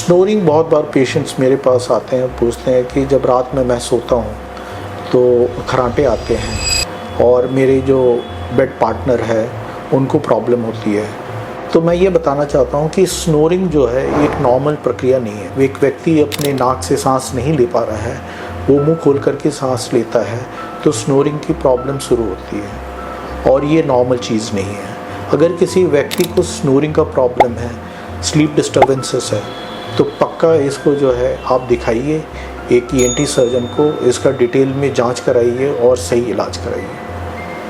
Snoring बहुत बार patients मेरे पास आते हैं, पूछते हैं कि जब रात में मैं सोता हूँ तो खर्राटे आते हैं और मेरे जो बेड पार्टनर है उनको प्रॉब्लम होती है। तो मैं ये बताना चाहता हूँ कि स्नोरिंग जो है एक नॉर्मल प्रक्रिया नहीं है। एक व्यक्ति अपने नाक से सांस नहीं ले पा रहा है, वो मुंह खोल करके सांस लेता है तो स्नोरिंग की प्रॉब्लम शुरू होती है और ये नॉर्मल चीज़ नहीं है। अगर किसी व्यक्ति को स्नोरिंग का प्रॉब्लम है, स्लीप डिस्टर्बेंसेस है, तो पक्का इसको जो है आप दिखाइए एक ENT सर्जन को, इसका डिटेल में जांच कराइए और सही इलाज कराइए।